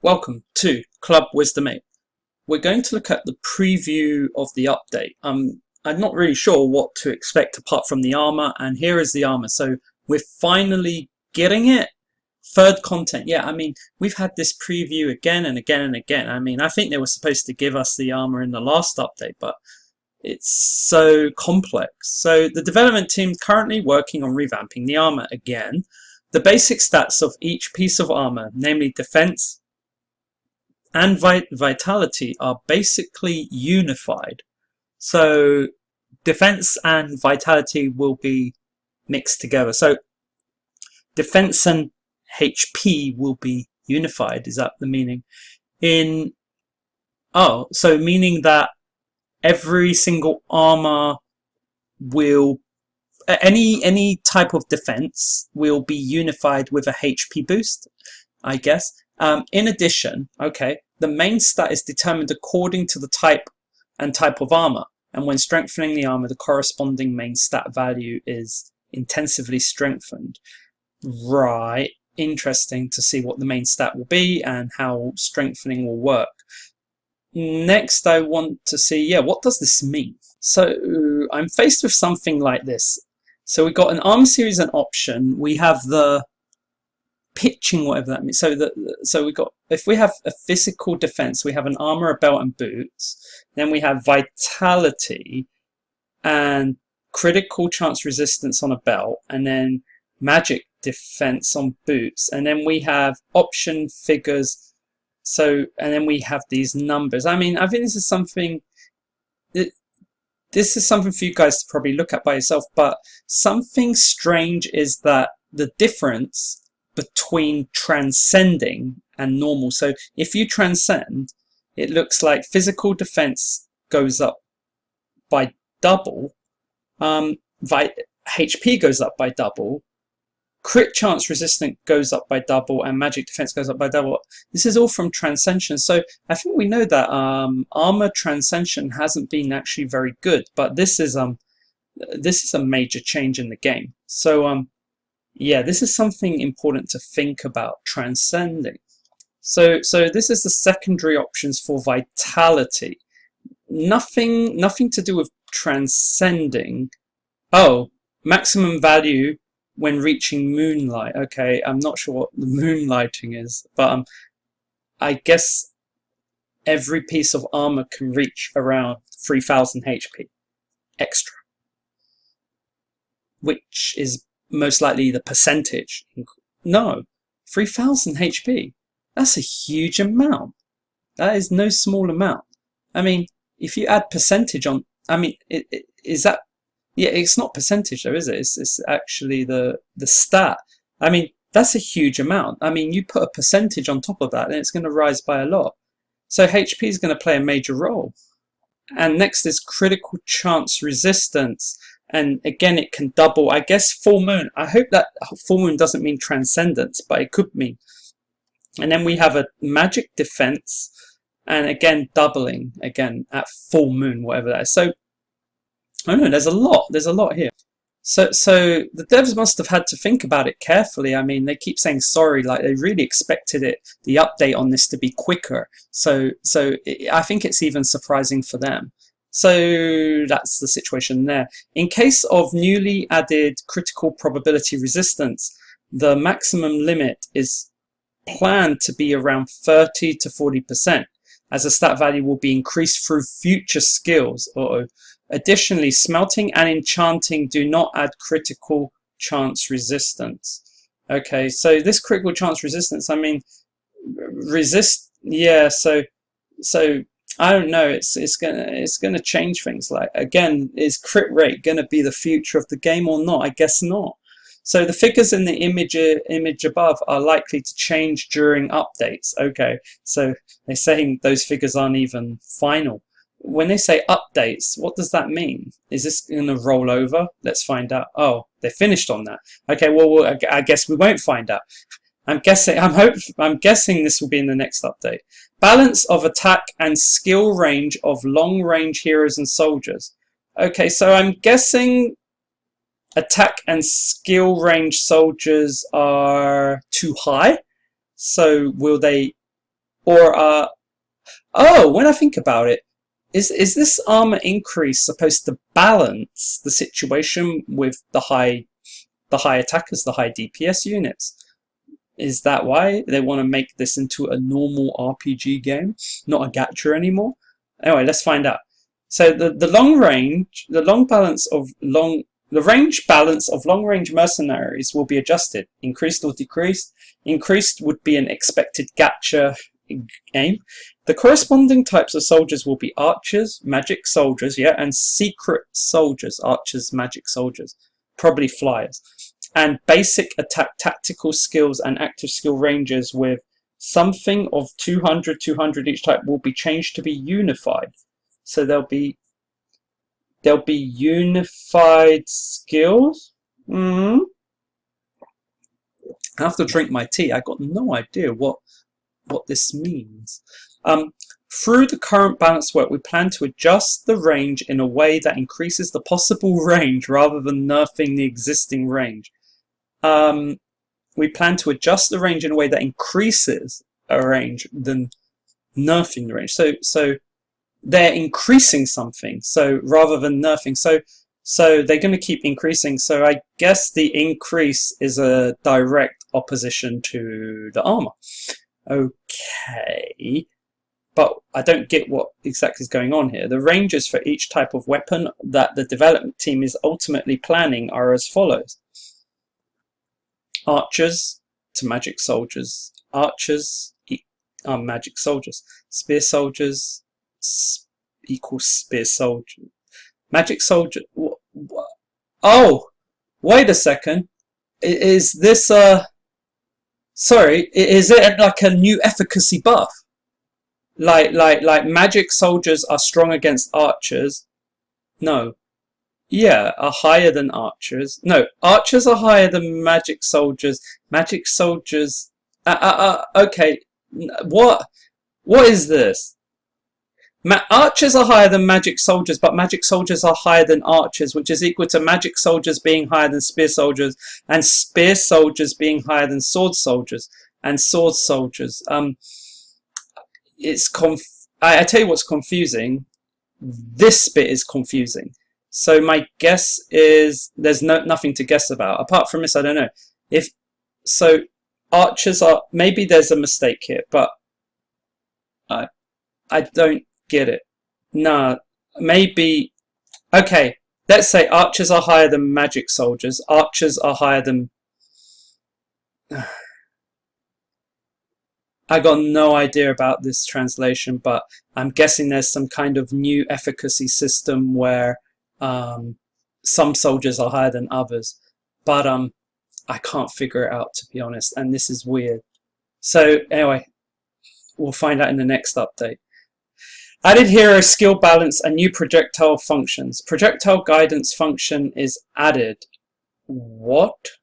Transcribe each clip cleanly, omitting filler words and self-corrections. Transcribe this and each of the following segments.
Welcome to Club Wisdom 8. We're going to look at the preview of the update. I'm not really sure what to expect apart from the armor, and here is the armor. So we're finally getting it. Third content. Yeah, I mean, we've had this preview again and again and again. I mean, I think they were supposed to give us the armor in the last update, but it's so complex. So the development team is currently working on revamping the armor again. The basic stats of each piece of armor, namely defense and vitality, are basically unified. So defense and vitality will be mixed together. So defense and HP will be unified. Is that the meaning? So meaning that every single armor will, any type of defense will be unified with a HP boost, I guess. In addition, the main stat is determined according to the type and type of armor, and when strengthening the armor, the corresponding main stat value is intensively strengthened. Right, interesting to see what the main stat will be and how strengthening will work. Next, I want to see, what does this mean? So I'm faced with something like this. So we've got an armor series and option. We have the pitching, whatever that means. So we got, if we have a physical defense, we have an armor, a belt, and boots. Then we have vitality and critical chance resistance on a belt, and then magic defense on boots. And then we have option figures. So, and then we have these numbers. I mean, I think this is something for you guys to probably look at by yourself, but something strange is that the difference between transcending and normal. So if you transcend, it looks like physical defense goes up by double, HP goes up by double, crit chance resistance goes up by double, and magic defense goes up by double. This is all from transcension. So I think we know that armor transcension hasn't been actually very good, but this is a major change in the game. So this is something important to think about, transcending. So this is the secondary options for vitality. Nothing to do with transcending. Oh, maximum value when reaching moonlight. Okay, I'm not sure what the moonlighting is, but I guess every piece of armor can reach around 3000 HP extra, which is most likely the percentage. No, 3000 HP. That's a huge amount. That is no small amount. I mean, if you add percentage on, I mean, is that? Yeah, it's not percentage though, is it? It's actually the stat. I mean, that's a huge amount. I mean, you put a percentage on top of that, and it's going to rise by a lot. So HP is going to play a major role. And next is critical chance resistance. And again, it can double. I guess full moon. I hope that full moon doesn't mean transcendence, but it could mean. And then we have a magic defense, and again, doubling again at full moon, whatever that is. So I don't know, there's a lot here. So the devs must have had to think about it carefully. I mean, they keep saying sorry, like they really expected the update on this to be quicker. So I think it's even surprising for them. So that's the situation there. In case of newly added critical probability resistance, the maximum limit is planned to be around 30 to 40%, as the stat value will be increased through future skills. Additionally, smelting and enchanting do not add critical chance resistance. Okay, so this critical chance resistance, I mean, so I don't know, it's gonna change things. Like, again, is crit rate gonna be the future of the game or not? I guess not. So the figures in the image above are likely to change during updates. Okay, so they're saying those figures aren't even final. When they say updates, what does that mean? Is this going to roll over? Let's find out. Oh, they're finished on that. Okay, well, I guess we won't find out. I'm guessing this will be in the next update. Balance of attack and skill range of long-range heroes and soldiers. Okay, so I'm guessing attack and skill range soldiers are too high. So will they Or oh, when I think about it, is this armor increase supposed to balance the situation with the high attackers, the high DPS units? Is that why they want to make this into a normal RPG game, not a gacha anymore? Anyway, let's find out. So the range balance of long range mercenaries will be adjusted, increased or decreased. Increased would be an expected gacha aim. The corresponding types of soldiers will be archers, magic soldiers, yeah, and secret soldiers, archers, magic soldiers, probably flyers. And basic attack tactical skills and active skill ranges with something of 200 each type will be changed to be unified. So there'll be unified skills. I have to drink my tea. I got no idea what this means. Through the current balance work, we plan to adjust the range in a way that increases the possible range rather than nerfing the existing range. We plan to adjust the range in a way that increases a range than nerfing the range. So they're increasing something. So rather than nerfing, so they're going to keep increasing. So I guess the increase is a direct opposition to the armor. Okay, but I don't get what exactly is going on here. The ranges for each type of weapon that the development team is ultimately planning are as follows. Archers to magic soldiers. Archers are magic soldiers. Spear soldiers equals spear soldier. Magic soldier. Oh, wait a second. Is this sorry, is it like a new efficacy buff? Like magic soldiers are strong against archers? No. Yeah, are higher than archers. No, archers are higher than magic soldiers. Magic soldiers. Okay. What is this? Archers are higher than magic soldiers, but magic soldiers are higher than archers, which is equal to magic soldiers being higher than spear soldiers, and spear soldiers being higher than sword soldiers, and sword soldiers. I tell you what's confusing. This bit is confusing. So my guess is there's nothing to guess about. Apart from this, I don't know. If so, archers are, maybe there's a mistake here, but I don't get it. No, maybe. Okay, let's say archers are higher than magic soldiers. Archers are higher than. I got no idea about this translation, but I'm guessing there's some kind of new efficacy system where some soldiers are higher than others, but I can't figure it out, to be honest, and this is weird. So anyway, we'll find out in the next update. Added hero skill balance and new projectile functions. Projectile guidance function is added. What?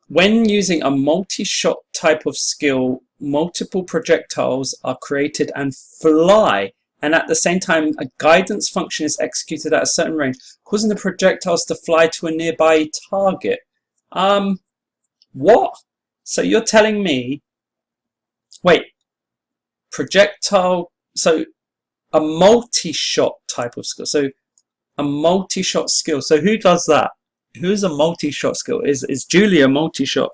When using a multi-shot type of skill, multiple projectiles are created and fly, and at the same time a guidance function is executed at a certain range, causing the projectiles to fly to a nearby target. What? So you're telling me, wait, projectile, so a multi-shot type of skill, so a multi-shot skill, so who does that? Who's a multi-shot skill? Is Julia multi-shot?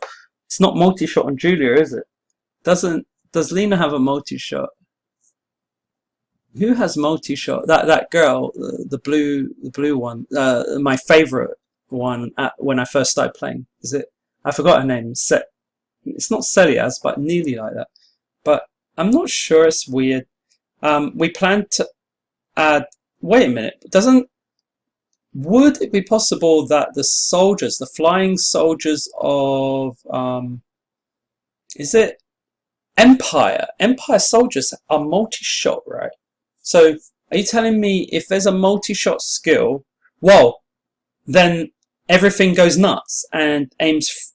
It's not multi-shot on Julia, is it? Does Lena have a multi-shot? Who has multi-shot? That girl, the blue one, my favorite one when I first started playing. Is it? I forgot her name. It's not Celias, but nearly like that. But I'm not sure. It's weird. We plan to add. Wait a minute. Would it be possible that the soldiers, the flying soldiers of is it Empire? Empire soldiers are multi-shot, right? So are you telling me if there's a multi-shot skill, well, then everything goes nuts and aims,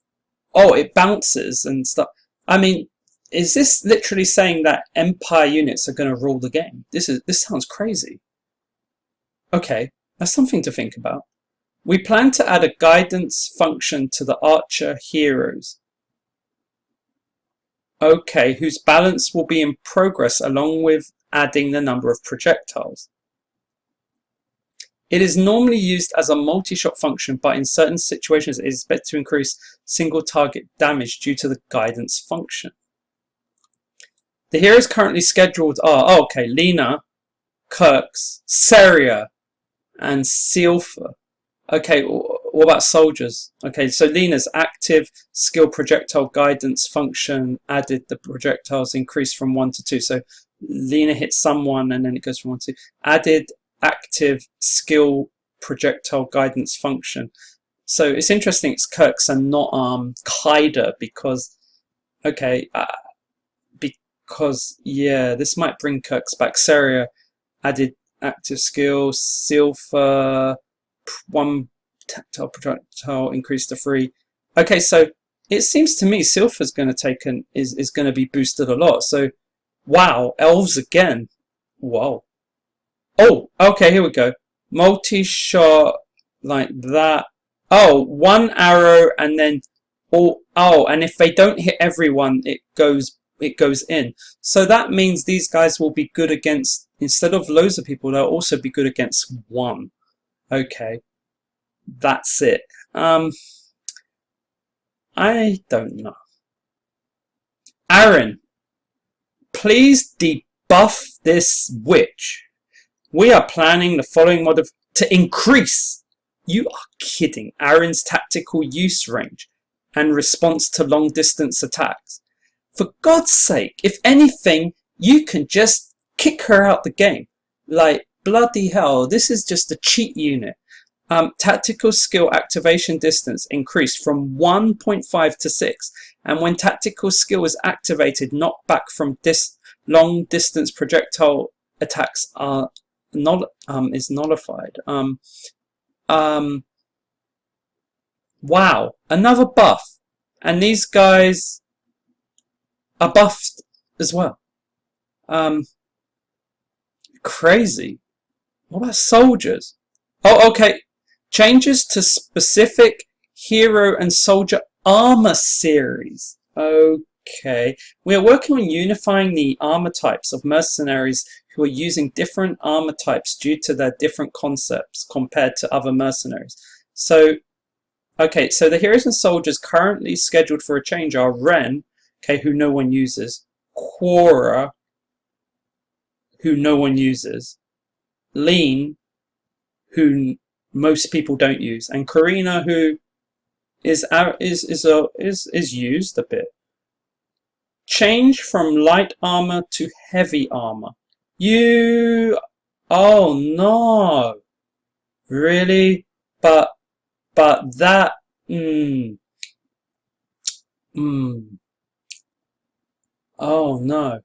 it bounces and stuff. I mean, is this literally saying that Empire units are going to rule the game? This sounds crazy. Okay, that's something to think about. We plan to add a guidance function to the archer heroes. Okay, whose balance will be in progress along with adding the number of projectiles. It is normally used as a multi-shot function, but in certain situations it is expected to increase single target damage due to the guidance function. The heroes currently scheduled are, okay, Lena, Kirks, Seria, and Silfa. Okay, what about soldiers? Okay, so Lena's active skill projectile guidance function added the projectiles increased from 1 to 2. So Lena hits someone and then it goes from 1 to 2. Added active skill projectile guidance function. So it's interesting it's Kirks and not Kaida because, okay, because, yeah, this might bring Kirks back. Seria added active skill, Silver, 1 tactile projectile increased to 3. Okay, so it seems to me Silver's going to take is going to be boosted a lot. So, wow, elves again. Whoa. Oh, okay, here we go. Multi-shot like that. Oh, 1 arrow and then and if they don't hit everyone, it goes in. So that means these guys will be good against, instead of loads of people, they'll also be good against 1. Okay. That's it. I don't know. Aaron, please debuff this witch. We are planning the following mod to increase. You are kidding. Aaron's tactical use range and response to long distance attacks. For God's sake, if anything, you can just kick her out the game. Like, bloody hell, this is just a cheat unit. Tactical skill activation distance increased from 1.5 to 6, and when tactical skill is activated, knockback from long distance projectile attacks are is nullified. Wow, another buff, and these guys are buffed as well. Crazy. What about soldiers? Oh, okay. Changes to specific hero and soldier armor series. Okay. We are working on unifying the armor types of mercenaries who are using different armor types due to their different concepts compared to other mercenaries. So, okay, so the heroes and soldiers currently scheduled for a change are Ren, okay, who no one uses, Quora, who no one uses, Lean, who most people don't use, and Karina, who is used a bit. Change from light armor to heavy armor. Oh no, really? But that, oh no,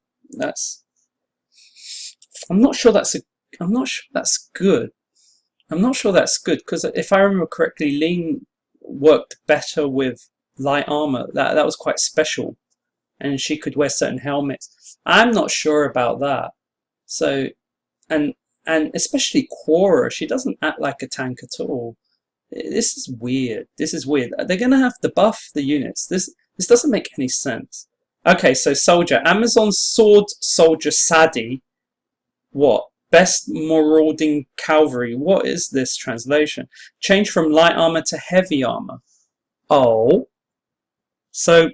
I'm not sure that's good. I'm not sure that's good because if I remember correctly, Lean worked better with light armor. That was quite special, and she could wear certain helmets. I'm not sure about that. So, and especially Quora, she doesn't act like a tank at all. This is weird. This is weird. They're gonna have to buff the units. This doesn't make any sense. Okay, so soldier, Amazon sword soldier Sadi. What? Best marauding cavalry. What is this translation? Change from light armor to heavy armor. Oh. So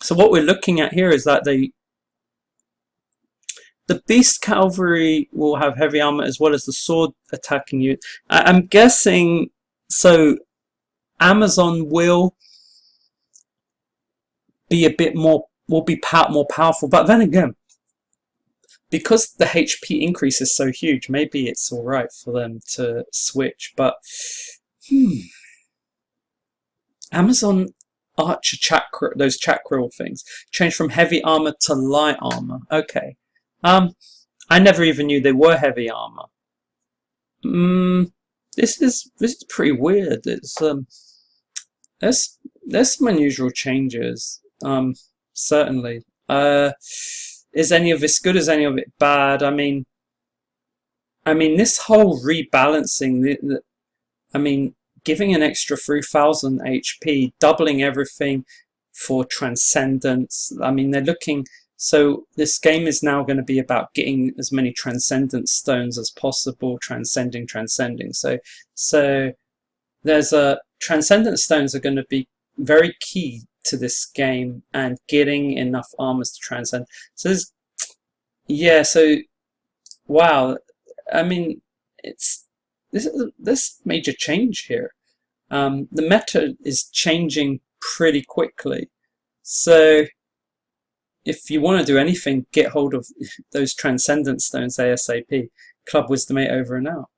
what we're looking at here is that the beast cavalry will have heavy armor as well as the sword attacking unit. I'm guessing, so Amazon will be a bit more, more powerful, but then again, because the HP increase is so huge, maybe it's alright for them to switch, but Amazon archer chakra, those chakra things, change from heavy armor to light armor. Okay. I never even knew they were heavy armor. This is pretty weird. It's there's some unusual changes. Certainly. Is any of this good? Is any of it bad? I mean, this whole rebalancing. Giving an extra 3,000 HP, doubling everything for transcendence. I mean, they're looking. So this game is now going to be about getting as many transcendence stones as possible, transcending. So there's a transcendence stones are going to be very key to this game and getting enough armors to transcend. So there's, yeah, so wow. I mean, it's this major change here. The meta is changing pretty quickly. So if you want to do anything, get hold of those transcendence stones ASAP. Club Wisdom 8 over and out.